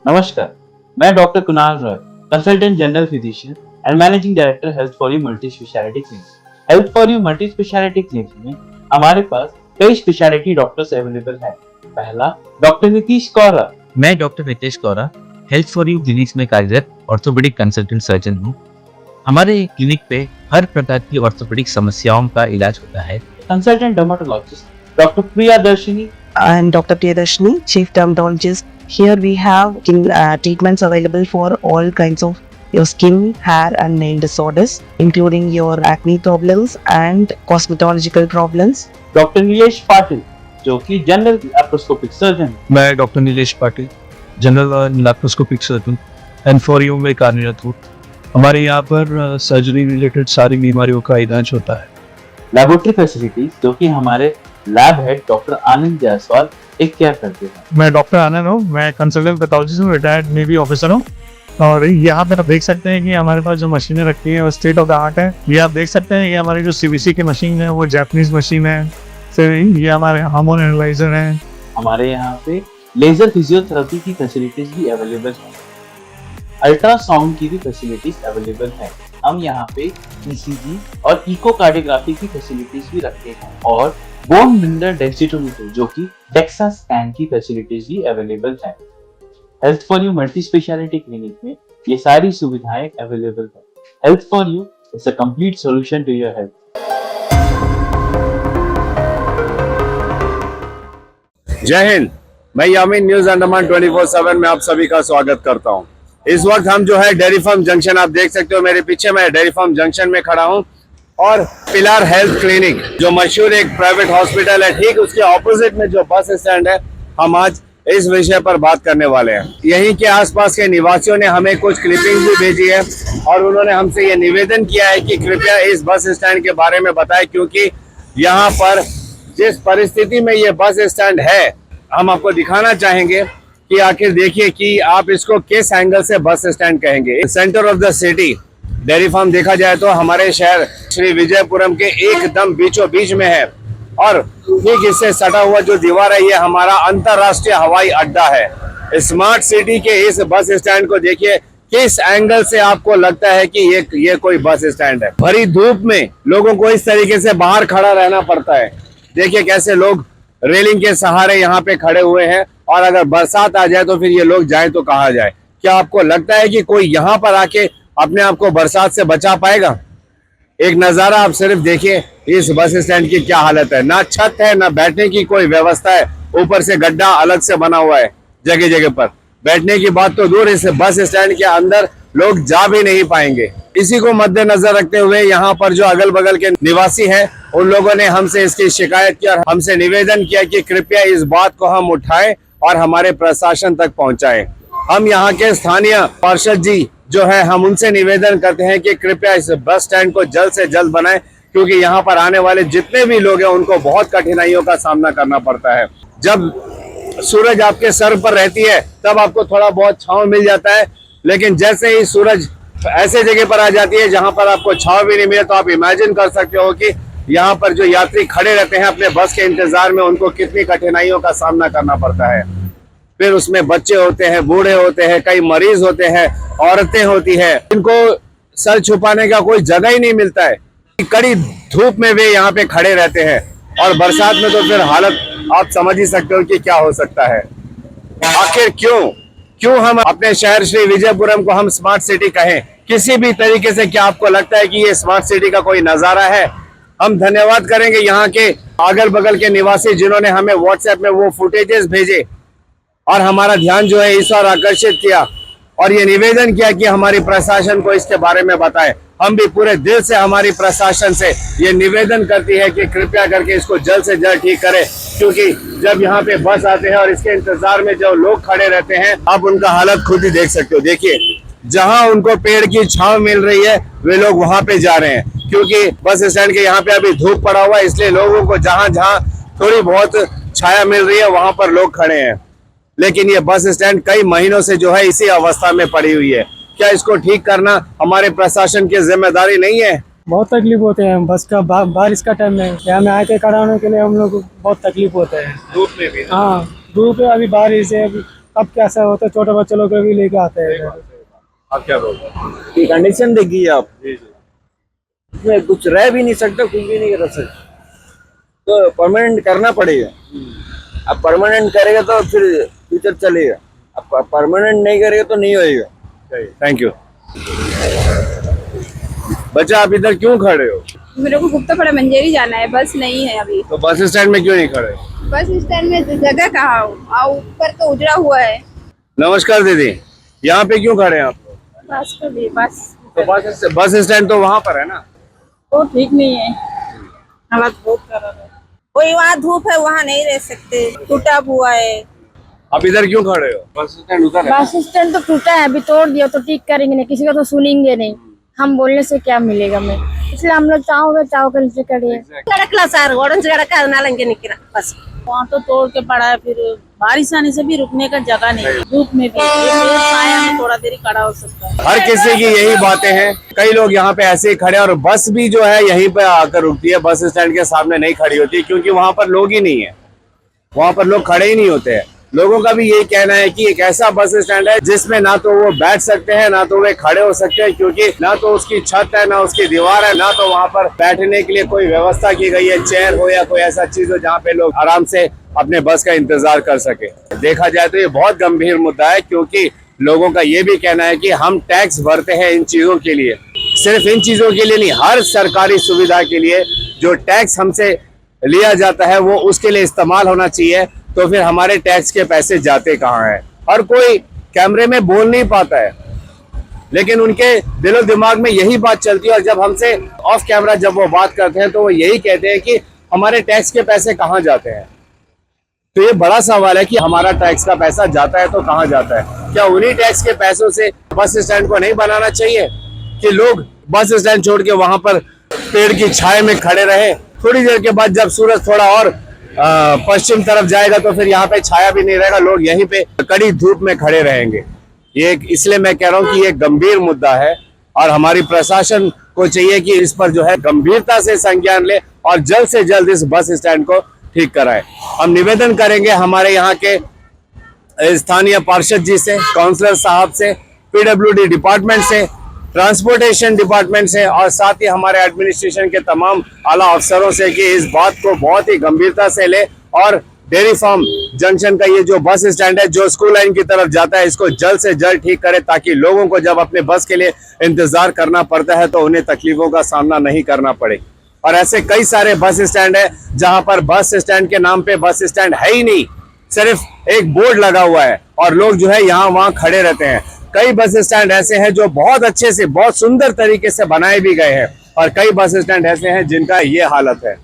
नमस्कार, मैं doctor Kunal Roy, consultant general physician and managing director health for you multi speciality clinic. Health for you multi speciality clinic में हमारे पास कई speciality doctors available हैं। पहला, doctor Nitish कौरा। मैं doctor Nitesh Kaura health for you clinics में कार्यरत ऑर्थोपेडिक कंसल्टेंट सर्जन हूँ। हमारे क्लिनिक पे हर प्रकार की ऑर्थोपेडिक समस्याओं का इलाज होता है। Consultant dermatologist doctor Priyadarshini. I'm Dr. Priyadarshini, Chief Dermatologist. Here we have treatments available for all kinds of your skin, hair and nail disorders, including your acne problems and cosmetological problems. Doctor Nilesh Patil जो कि general laparoscopic surgeon. मैं doctor Nilesh Patil general laparoscopic surgeon and for you में कार्यरत हूँ। हमारे यहाँ पर surgery related सारी बीमारियों का इलाज होता है। लेबोरेटरी फैसिलिटीज जो कि हमारे लैब हेड डॉक्टर आनंद जायसवाल एक केयर करते हैं। मैं डॉक्टर आनंद हूँ, मैं कंसल्टेंट पैथोलॉजिस्ट हूँ, रिटायर्ड नेवी ऑफिसर हूँ। और यहाँ पे आप देख सकते हैं कि हमारे पास जो मशीनें रखी हैं वो स्टेट ऑफ द आर्ट है। ये आप देख सकते हैं, ये हमारी जो सीवीसी की मशीन है वो जापानीज मशीन है। फिर ये हमारे हार्मोन एनालाइजर हैं। हमारे यहाँ पे लेजर फिजियोथेरेपी की फैसिलिटीज भी अवेलेबल है। अल्ट्रासाउंड की भी फैसिलिटीज अवेलेबल है। हम यहाँ पे ईसीजी और इकोकार्डियोग्राफी की फैसिलिटीज भी रखते हैं और बोन मिनरल डेंसिटोमीटर जो कि डेक्सा स्कैन की फैसिलिटीज भी अवेलेबल है। Health for you multi speciality clinic में ये सारी सुविधाएं अवेलेबल है। Health for you is a complete solution to your health. जय हिंद। मैं यामीन न्यूज अंडमान 24/7 में आप सभी का स्वागत करता हूं। इस वक्त हम जो है डेयरी फार्म जंक्शन, आप देख सकते हो मेरे पीछे, मैं डेयरी फार्म जंक्शन में खड़ा हूं और पिलार हेल्थ क्लिनिक जो मशहूर एक प्राइवेट हॉस्पिटल है, ठीक उसके ऑपोजिट में जो बस स्टैंड है, हम आज इस विषय पर बात करने वाले हैं। यहीं के आसपास के निवासियों ने हमें कुछ क्लिपिंग भी भेजी है और उन्होंने हमसे ये निवेदन किया है कि कृपया इस बस स्टैंड के बारे में बताएं, क्योंकि यहाँ पर जिस परिस्थिति में ये बस स्टैंड है, हम आपको दिखाना चाहेंगे कि आखिर देखिए कि आप इसको किस एंगल से बस स्टैंड कहेंगे। Centre of the city dairy farm देखा जाए तो हमारे शहर श्री विजयपुरम के एकदम बीचों बीच में है और ठीक इससे सटा हुआ जो दीवार है, ये हमारा अंतरराष्ट्रीय हवाई अड्डा है। स्मार्ट सिटी के इस बस स्टैंड को देखिए किस एंगल से आपको लगता है कि ये कोई बस स्टैंड है। भरी धूप में लोगों को इस तरीके से बाहर खड़ा रहना पड़ता है। देखिए कैसे लोग रेलिंग के सहारे यहाँ पे खड़े हुए हैं और अगर बरसात आ जाए तो फिर ये लोग जाए तो कहाँ जाए। क्या आपको लगता है कि कोई यहाँ पर आके अपने आप को बरसात से बचा पाएगा? एक नजारा आप सिर्फ देखिए इस बस स्टैंड की क्या हालत है। ना छत है, ना बैठने की कोई व्यवस्था है, ऊपर से गड्ढा अलग से बना हुआ है जगह जगह पर। बैठने की बात तो दूर, इस बस स्टैंड के अंदर लोग जा भी नहीं पाएंगे। इसी को मद्देनजर रखते हुए यहाँ पर जो अगल बगल के निवासी हैं, उन लोगों ने हमसे इसकी शिकायत की और हमसे निवेदन किया कि कृपया इस बात को हम उठाएं और हमारे प्रशासन तक पहुंचाएं। हम यहाँ के स्थानीय पार्षद जी जो है, हम उनसे निवेदन करते हैं कि कृपया इस बस स्टैंड को जल्द से जल्द बनाएं, क्योंकि यहाँ पर आने वाले जितने भी लोग हैं उनको बहुत कठिनाइयों का सामना करना पड़ता है। जब सूरज आपके सर पर रहती है तब आपको थोड़ा बहुत छांव मिल जाता है, लेकिन जैसे ही सूरज ऐसे जगह पर आ जाती है जहां पर आपको छांव भी नहीं मिले, तो आप इमेजिन कर सकते हो कि यहाँ पर जो यात्री खड़े रहते हैं अपने बस के इंतजार में, उनको कितनी कठिनाइयों का सामना करना पड़ता है। फिर उसमें बच्चे होते हैं, बूढ़े होते हैं, कई मरीज होते हैं, औरतें होती है, इनको सर छुपाने का कोई जगह ही नहीं मिलता है। कड़ी धूप में वे यहाँ पे खड़े रहते हैं और बरसात में तो फिर हालत आप समझ ही सकते हो कि क्या हो सकता है। आखिर क्यों हम अपने शहर श्री विजयपुरम को हम स्मार्ट सिटी कहें? किसी भी तरीके से क्या आपको लगता है कि ये स्मार्ट सिटी का कोई नजारा है? हम धन्यवाद करेंगे यहाँ के अगल बगल के निवासी जिन्होंने हमें व्हाट्सएप में वो फुटेजेस भेजे और हमारा ध्यान जो है इस ओर आकर्षित किया और ये निवेदन किया कि हमारी प्रशासन को इसके बारे में बताएं। हम भी पूरे दिल से हमारी प्रशासन से ये निवेदन करती है कि कृपया करके इसको जल्द से जल्द ठीक करें, क्योंकि जब यहाँ पे बस आते हैं और इसके इंतजार में जो लोग खड़े रहते हैं, आप उनका हालत खुद ही देख सकते हो। देखिए जहां उनको पेड़ की छांव मिल रही है वे लोग वहां पे जा रहे हैं, क्योंकि बस स्टैंड के यहाँ पे अभी धूप पड़ा हुआ है, इसलिए लोगों को जहां जहां थोड़ी बहुत छाया मिल रही है वहां पर लोग खड़े हैं। लेकिन ये बस स्टैंड कई महीनों से जो है इसी अवस्था में पड़ी हुई है। क्या इसको ठीक करना हमारे प्रशासन की जिम्मेदारी नहीं है? बहुत तकलीफ होते हैं बस का बारिश का टाइम में यहाँ में आके खड़ा होने के लिए हम लोग को बहुत तकलीफ होता है। धूप में भी? हाँ, धूप है, अभी बारिश है, अभी कब कैसा होता है, छोटे बच्चे लोग को भी लेके आते हैं। आप क्या बोलते हैं? कंडीशन देखिए आप, इसमें कुछ रह भी नहीं सकता, कुछ भी नहीं कर सकता, तो परमानेंट करना पड़ेगा। अब परमानेंट करेगा तो फिर फ्यूचर चलेगा, अब परमानेंट नहीं करेगा तो नहीं होएगा। Thank you. बच्चा आप इधर क्यों खड़े हो? मेरे को गुप्तापड़ा मंजेरी जाना है, बस नहीं है अभी। तो बस स्टैंड में क्यों नहीं खड़े? बस स्टैंड में जगह कहाँ हो, ऊपर तो उजड़ा हुआ है। नमस्कार दीदी, यहाँ पे क्यों खड़े हैं आप? बस को भी बस तो बस स्टैंड तो वहाँ पर है ना? वो ठीक नहीं है, हालत बहुत खराब है। कोई वहाँ धूप है, वहाँ नहीं रह सकते, टूटा हुआ है। आप इधर क्यों खड़े हो? बस स्टैंड उधर है। बस स्टैंड तो टूटा है, अभी तोड़ दिया तो ठीक करेंगे नहीं, किसी का तो सुनेंगे नहीं, हम बोलने से क्या मिलेगा हमें, इसलिए हम लोग चाव के नीचे खड़े हैं। बस वहाँ तो तोड़ के पड़ा है, फिर बारिश आने से भी रुकने का जगह नहीं, धूप में भी छाया में थोड़ा देरी खड़ा हो सकता है। हर किसी की यही बातें हैं। कई लोग यहाँ पे ऐसे ही खड़े, और बस भी जो है यहीं पे आकर रुकती है, बस स्टैंड के सामने नहीं खड़ी होती, क्योंकि वहां पर लोग ही नहीं है, वहां पर लोग खड़े ही नहीं होते हैं। लोगों का भी यही कहना है कि एक ऐसा बस स्टैंड है जिसमें ना तो वो बैठ सकते हैं, ना तो वे खड़े हो सकते हैं, क्योंकि ना तो उसकी छत है, ना उसकी दीवार है, ना तो वहां पर बैठने के लिए कोई व्यवस्था की गई है, चेयर हो या कोई ऐसा चीज हो जहाँ पे लोग आराम से अपने बस का इंतजार कर सके। देखा जाए तो ये बहुत गंभीर मुद्दा है, क्योंकि लोगों का ये भी कहना है कि हम टैक्स भरते हैं इन चीजों के लिए, सिर्फ इन चीजों के लिए नहीं, हर सरकारी सुविधा के लिए जो टैक्स हमसे लिया जाता है वो उसके लिए इस्तेमाल होना चाहिए। तो फिर हमारे टैक्स के पैसे जाते कहाँ हैं? हर कोई कैमरे में बोल नहीं पाता है, लेकिन उनके दिलो दिमाग में यही बात चलती है, और जब हमसे ऑफ कैमरा जब वो बात करते हैं तो वो यही कहते हैं कि हमारे टैक्स के पैसे कहाँ जाते हैं। तो ये बड़ा सवाल है कि हमारा टैक्स का पैसा जाता है तो कहाँ जाता है? क्या उन्हीं टैक्स के पैसों से बस स्टैंड को नहीं बनाना चाहिए कि लोग बस स्टैंड छोड़ के वहां पर पेड़ की छाया में खड़े रहे? थोड़ी देर के बाद जब सूरज थोड़ा और पश्चिम तरफ जाएगा तो फिर यहाँ पे छाया भी नहीं रहेगा, लोग यहीं पे कड़ी धूप में खड़े रहेंगे। ये इसलिए मैं कह रहा हूँ कि ये गंभीर मुद्दा है, और हमारी प्रशासन को चाहिए कि इस पर जो है गंभीरता से संज्ञान ले और जल्द से जल्द इस बस स्टैंड को ठीक कराए। हम निवेदन करेंगे हमारे यहाँ के स्थानीय पार्षद जी से, काउंसलर साहब से, पीडब्ल्यूडी डिपार्टमेंट से, ट्रांसपोर्टेशन डिपार्टमेंट से, और साथ ही हमारे एडमिनिस्ट्रेशन के तमाम आला अफसरों से कि इस बात को बहुत ही गंभीरता से ले, और डेयरी फार्म जंक्शन का ये जो बस स्टैंड है जो स्कूल लाइन की तरफ जाता है, इसको जल्द से जल्द ठीक करे, ताकि लोगों को जब अपने बस के लिए इंतजार करना पड़ता है तो उन्हें तकलीफों का सामना नहीं करना पड़े। और ऐसे कई सारे बस स्टैंड है जहां पर बस स्टैंड के नाम पे बस स्टैंड है ही नहीं, सिर्फ एक बोर्ड लगा हुआ है और लोग जो है यहाँ वहां खड़े रहते हैं। कई बस स्टैंड ऐसे हैं जो बहुत अच्छे से, बहुत सुंदर तरीके से बनाए भी गए हैं, और कई बस स्टैंड ऐसे हैं जिनका ये हालत है।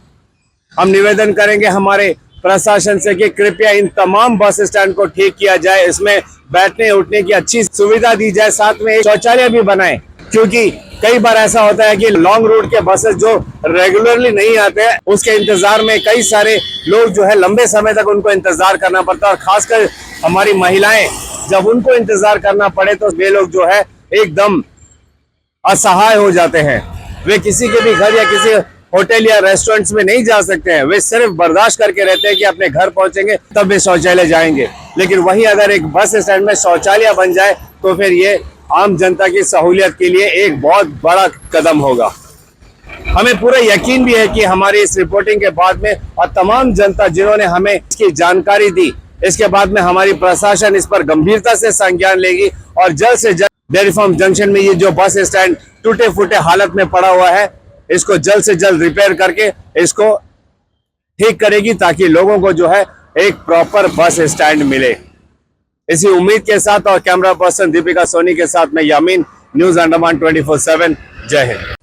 हम निवेदन करेंगे हमारे प्रशासन से कि कृपया इन तमाम बस स्टैंड को ठीक किया जाए, इसमें बैठने उठने की अच्छी सुविधा दी जाए, साथ में एक शौचालय भी बनाए, क्योंकि कई बार ऐसा होता है कि लॉन्ग रूट के बसेस जो रेगुलरली नहीं आते हैं उसके इंतजार में कई सारे लोग जो है लंबे समय तक उनको इंतजार करना पड़ता है, और खासकर हमारी महिलाएं जब उनको इंतजार करना पड़े तो वे लोग जो है एकदम असहाय हो जाते हैं। वे किसी के भी घर या किसी होटल या रेस्टोरेंट्स में नहीं जा सकते हैं, वे सिर्फ बर्दाश्त करके रहते हैं कि अपने घर पहुंचेंगे तब वे शौचालय जाएंगे। लेकिन वहीं अगर एक बस स्टैंड में शौचालय बन जाए तो फिर ये आम जनता की सहूलियत के लिए एक बहुत बड़ा कदम होगा। हमें पूरा यकीन भी है कि हमारी इस रिपोर्टिंग के बाद में और तमाम जनता जिन्होंने हमें इसकी जानकारी दी, इसके बाद में हमारी प्रशासन इस पर गंभीरता से संज्ञान लेगी, और जल्द से जल्द डेयरी फार्म जंक्शन में ये जो बस स्टैंड टूटे फूटे हालत में पड़ा हुआ है इसको जल्द से जल्द रिपेयर करके इसको ठीक करेगी, ताकि लोगों को जो है एक प्रॉपर बस स्टैंड मिले। इसी उम्मीद के साथ और कैमरा पर्सन दीपिका सोनी के साथ मैं यामीन, न्यूज अंडमान 24/7। जय हिंद।